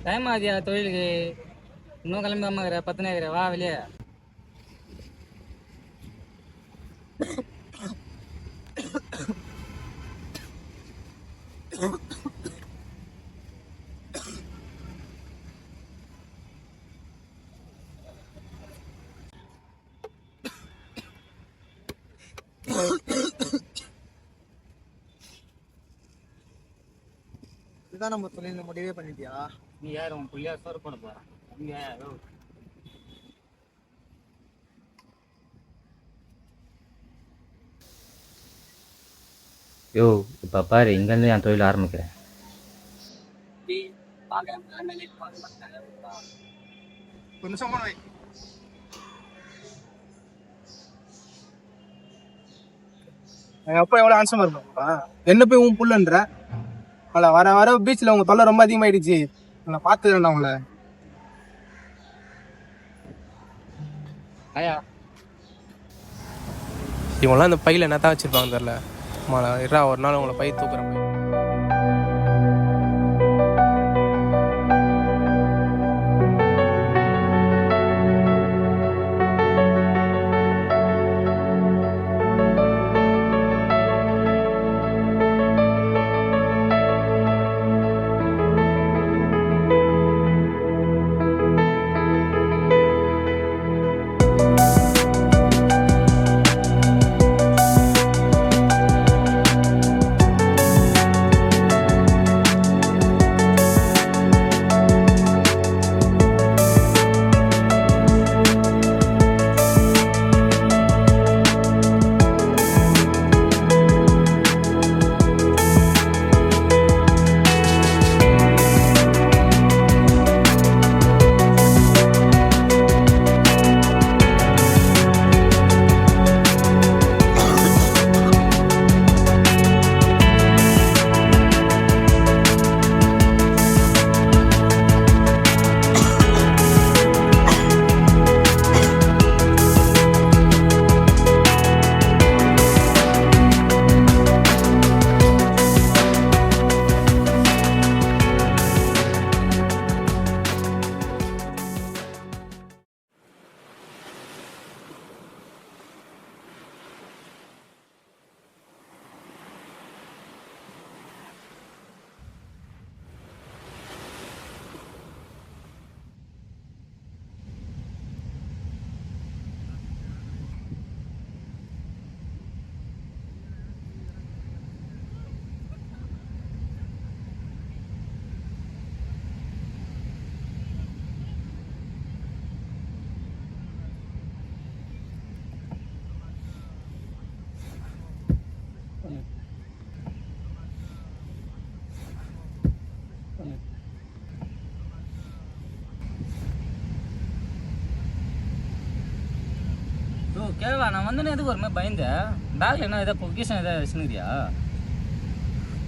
Time ஆகுதியா தொழிலுக்கு? இன்னும் கிளம்பாம இருக்கிற 10 நேரம் வா வெளியே. இதுதான் நம்ம தொழில் முடிவே பண்ணிட்டியா? நீ யார் உன் புள்ளியா சோறு போட போறான் இங்க? யோ இப்போ பாரு, இங்கேருந்து என் தொழில் ஆரம்பிக்கிறேன். ஒரு நிமிஷம் போன வை. அப்பா எவ்வளோ ஆன்சமா இருப்பாப்பா, என்ன போய் உன் புள்ளன்ற அவளை வர வர பீச்சில் உங்க தொல்லை ரொம்ப அதிகமாயிடுச்சு. நான் பார்த்துக்கிறேன் உங்களை. ஐயா இவங்களாம் இந்த பையில என்ன தான் வச்சிருப்பாங்க தெரில. ஒரு நாள் உங்களை பை தூக்குறேன். கேவா, நான் வந்தோன்னே எதுக்கு ஒரு மாதிரி பயந்தேன். பேக்ல என்ன ஏதாவது பொக்கிஷன் ஏதாவது வச்சுனுக்கிறியா?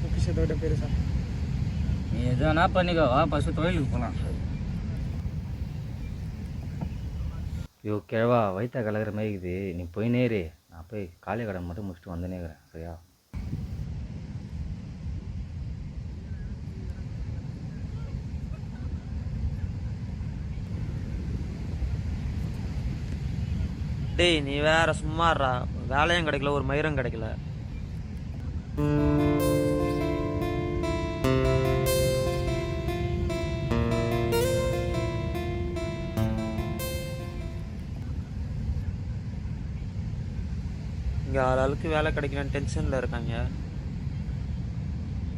பொக்கிஷத்தை விட பெருசா நீ எது வேணா பண்ணிக்கோ, வா பசு தொழிலுக்கு போகலாம். ஐயோ கேவா, வயிற்ற கலக்கிற மாதிரி இருக்குது. நீ போய் நேரு, நான் போய் காலை கடன் மட்டும் முடிச்சுட்டு வந்தேனே இருக்கிறேன். சரியா? டேய் நீ வேற சும்மாறா, வேலையும் கிடைக்கல ஒரு மயிரும் கிடைக்கல. இங்கே ஆளாளுக்கு வேலை கிடைக்கலன்னு டென்ஷனில் இருக்காங்க.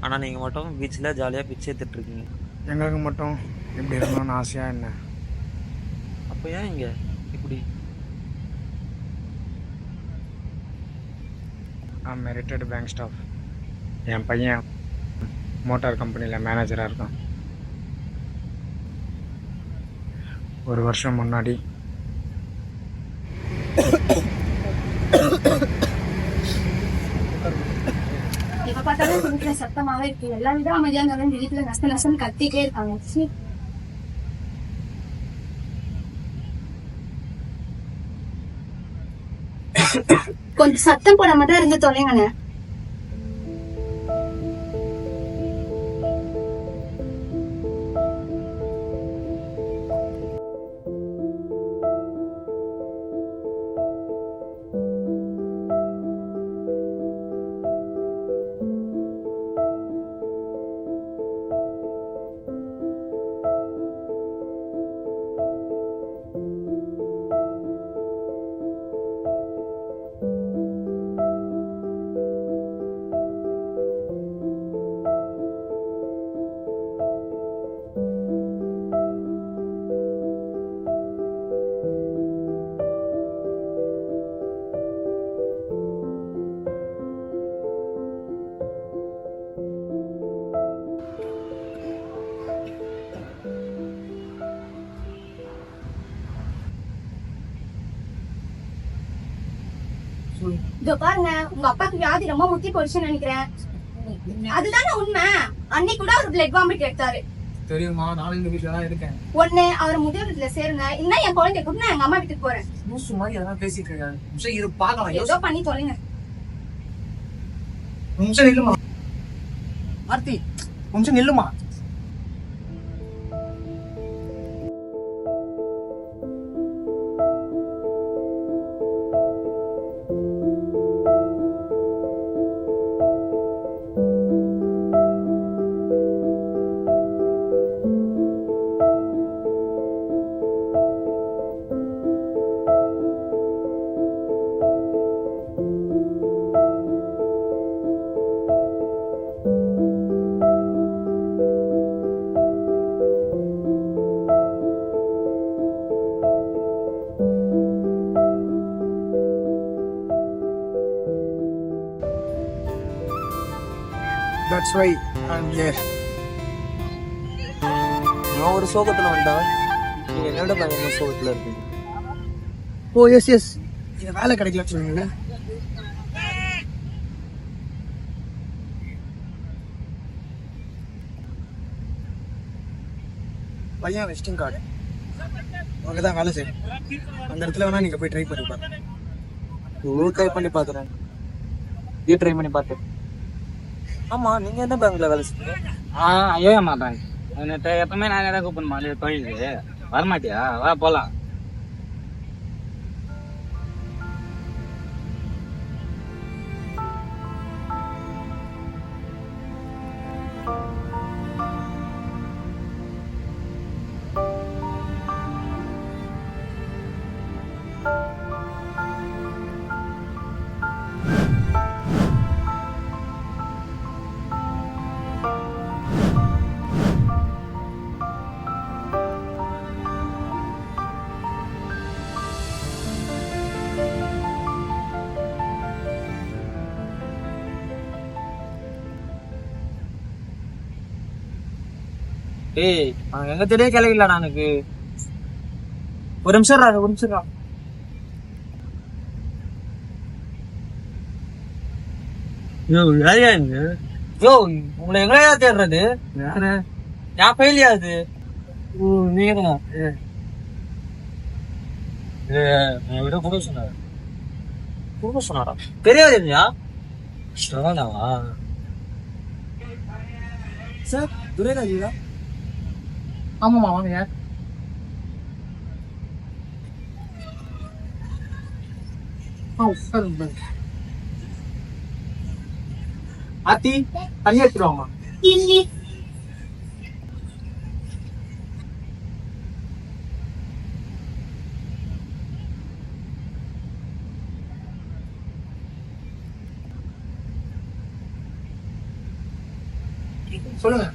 ஆனால் நீங்கள் மட்டும் பீச்சில் ஜாலியாக பிச்சை எடுத்துட்ருக்கீங்க. எங்களுக்கு மட்டும் இப்படி இருக்கணும்னு ஆசையாக என்ன? அப்போ ஏன் இங்கே இப்படி? நான் ரிட்டையர்டு பேங்க் ஸ்டாஃப். என் பையன் மோட்டார் கம்பெனியில் மேனேஜராக இருக்கான். ஒரு வருஷம் முன்னாடி எப்ப பார்த்தாலும் வீட்டுல சத்தமாவே இருக்கு. எல்லா விட அமைதியா இருந்தாலும் வீட்டுல நஷ்ட நஷ்டம் கத்திட்டே இருக்காங்க. கொஞ்சம் சத்தம் போடாம தான் இருந்து தொலைங்கண்ணே. இதோ பாருங்க, உங்க அப்பாக்கு வியாதி ரொம்ப முத்தி போயிடுச்சுன்னு நினைக்கிறேன். அதுதானே உண்மை. அன்னைக்கு கூட அவர் பிளட் வாமிட் எடுத்தாரு. தெரியுமா, நானும் இந்த வீட்டுல தான் இருக்கேன். ஒண்ணு அவர் முதியோரத்துல சேருங்க, இன்னும் என் குழந்தைய கூட நான் எங்க அம்மா வீட்டுக்கு போறேன். லூசு மாதிரி எதாவது பேசிட்டு இருக்காரு. இது பாக்கலாம். ஏதோ பண்ணி தொலைங்க. நிமிஷம் நில்லுமா ஆர்த்தி, நிமிஷம் நில்லுமா. That's why I'm here. நான் ஒரு சோகத்துல வந்தேன். நீங்க என்னோட பயங்கர சோகத்துல இருக்கீங்க. ஓ எஸ் எஸ், வேலை கிடைக்கல சொன்னீங்க. பையன் வெஸ்டிங் கார்டு அவங்க தான் வேலை செய்யும். அந்த இடத்துல வேணா நீங்க போய் ட்ரை பண்ணி பாருங்க. ட்ரை பண்ணி பாக்குறேன். இது ட்ரை பண்ணி பார்த்தேன். ஆமா, நீங்க என்ன பேங்க்ல வேலை செய்றீங்க? ஐயோமா பேங்க். எப்பவுமே நான் தான் கூப்பிடணுமா தொழிலுக்கு? வரமாட்டியா? வா போலாம். ஏய், எங்க தெரிய கிளவிலடா எனக்கு. ஒரு நிமிஷம் ஒரு நிமிஷம். யோ, உங்களை எங்கயா தேடுறது? நான் ஃபெயிலியா அது? நீங்க விட கூட சொன்னாரு. கூட சொன்னாரா? தெரியாது இல்லையா? சொன்னாவா? சார், துரைராஜா? ஆமாம்மா, வாங்க. யார்? ஆத்தி, தண்ணி எடுத்துருவாமா. சொல்லுங்க.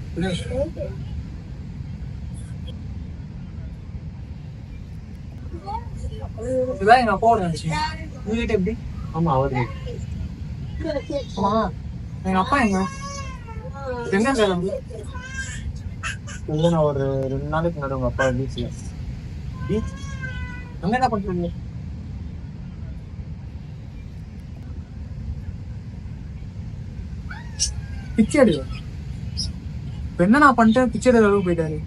இதுதான் எங்க அப்பாவோட நினைச்சு. உங்க கிட்ட எப்படி? ஆமா, அவரு. ஆமா, எங்க அப்பா எங்க கிளம்பு? இல்லை, நான் ஒரு 2 நாளைக்கு முன்னாடி உங்க அப்பா பீச்ல. அங்க என்ன பண்றீங்க? பிச்சை எடுக்க. இப்ப என்ன நான் பண்ணிட்டேன்? பிச்சை எடுக்க அளவுக்கு போயிட்டாரு.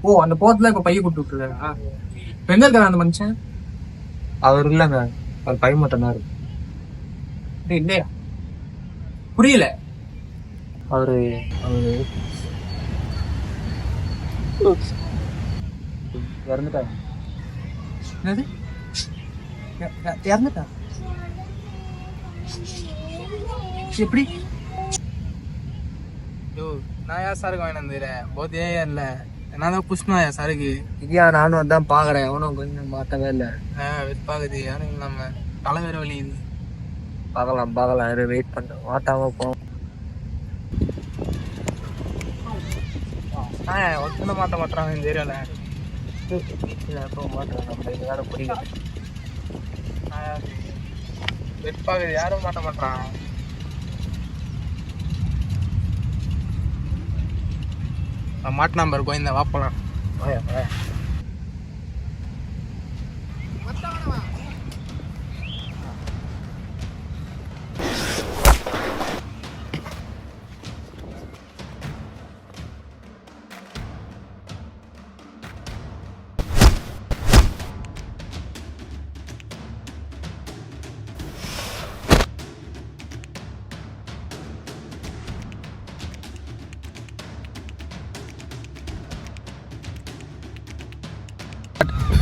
ஓ, அந்த போத்துல இப்ப பைய கூட்டு விட்டுருக்காரா? இப்ப எங்க இருக்காரு அந்த மனுஷன்? அவர் இல்லைங்க, அவர் பை மட்டும் தான் இருக்கு. இல்லையா? புரியல. அவரு இறந்துட்டாங்க. என்னது? இறந்துட்டா? எப்படி? நான் யார் சாருக்கு வாங்கி வந்துடுறேன். போதே இல்ல, என்னால புஷ்மா யார் சாருக்கு. இதையா நானும் அதான் பாக்குறேன். அவனும் கொஞ்சம் மாட்டவே இல்லை. வெப்பாகுது. யாரும் இல்லாம தலை வேற வலி. இது பார்க்கலாம், வெயிட் பண்ண மாட்டாம போ. ஒத்துன மாட்ட மாட்டாங்க இந்த ஏரியால. மாட்டேன், நம்ம இது வேற புரியுது. வெப்பாகுது, யாரும் மாட்ட மாட்டான். மாட்டு நம்பர் கோயந்த வாப்பலாம்.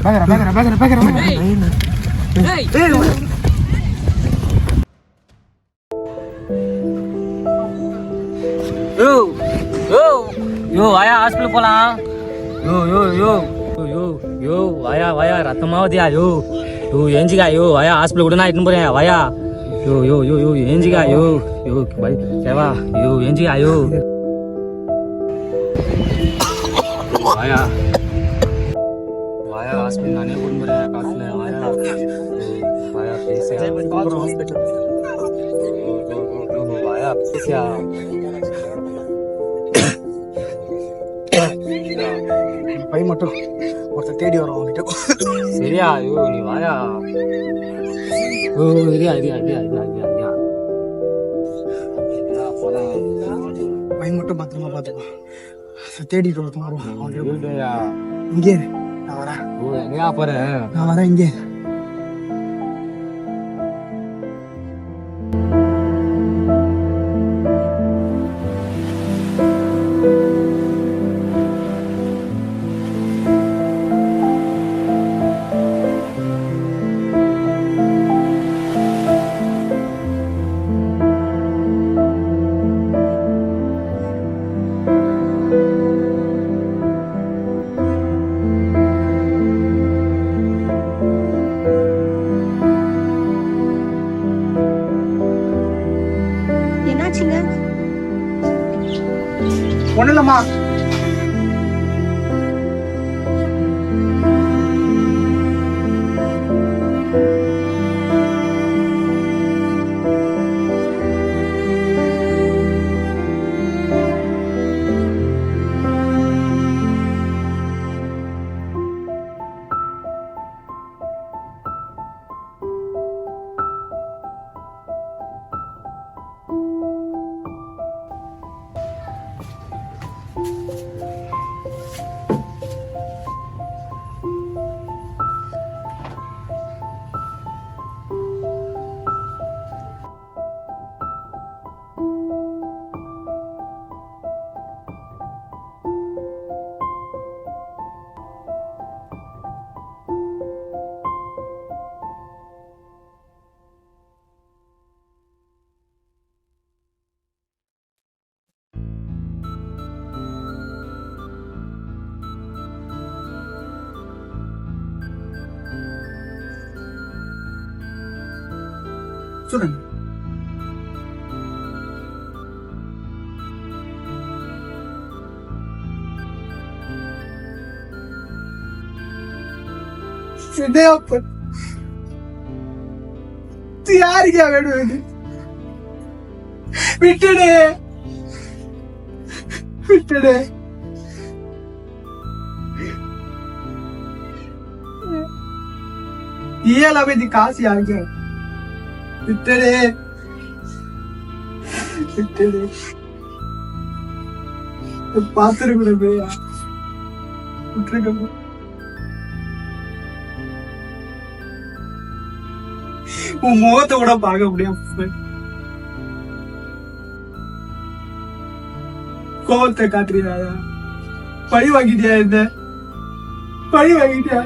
யோ யோ யோ வாயா ஹாஸ்பிட்டல் போலாம். யோ யோ யோ யோ யோ வாயா வாயா ரத்தமாவதியா. யோ யோ ஏஞ்சிக்கா. யோ வாயா ஹாஸ்பிட்டல் கூட நான் இட்டுன்னு போறேன் வாயா. யோ யோ யோ யோ ஏஞ்சிக்கா. யோ யோ சேவா. யோ ஏஞ்சிக்கா. யோ வாயா வாயா ஹாஸ்பிட்டல் நானே கூட்டின்னு போறேன் காசுல. வாயா வாயா பேசியா வாயா பேசியா. பை மட்டும் ஒருத்தர் தேடி வரும் அவங்ககிட்ட. சரியா. ஐயோ நீ வாயா. ஓ சரியா சரியா சரியா சரியா சரியா. பை மட்டும் பத்திரமா பார்த்துக்கோ. தேடிட்டு ஒருத்தன் வருவான் அவன்கிட்ட. இல்லையா இங்கே இரு. நான் வரேன். ஓ எங்கயா போறேன். நான் வரேன் இங்கே. என்னாச்சுங்க? ஒண்ணும் இல்லம்மா. சொல்லுங்க. சிதையப்பன் யாருக்கா வேணும் இது? விட்டுடு விட்டுடு. இயலாம இது காசு யாருக்கு? விட்டுடு விட்டுடு. பாத்துருக்கூட விட்டுருக்க. உன் முகத்தை கூட பார்க்க முடியாது. கோவத்தை காட்டுறியா? பழி வாங்கிட்டியா? இந்த பழி வாங்கிட்டியா?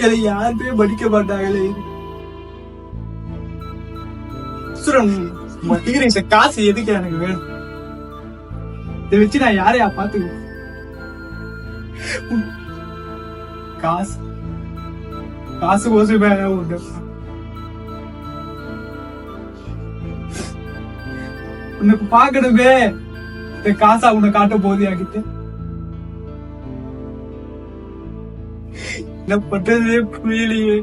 என்னை யாருமே படிக்க மாட்டாங்களே. இந்த காசு எதுக்கு எனக்கு வேணும்? இதை வச்சு நான் யாரையா பாத்துக்குவேன்? காசு காசு கோசமே உண்டு. உனக்கு பாக்கணுமே. இந்த காசா உன்னை காட்ட போதியா கிட்ட? என்ன பண்றதே புரியலையே.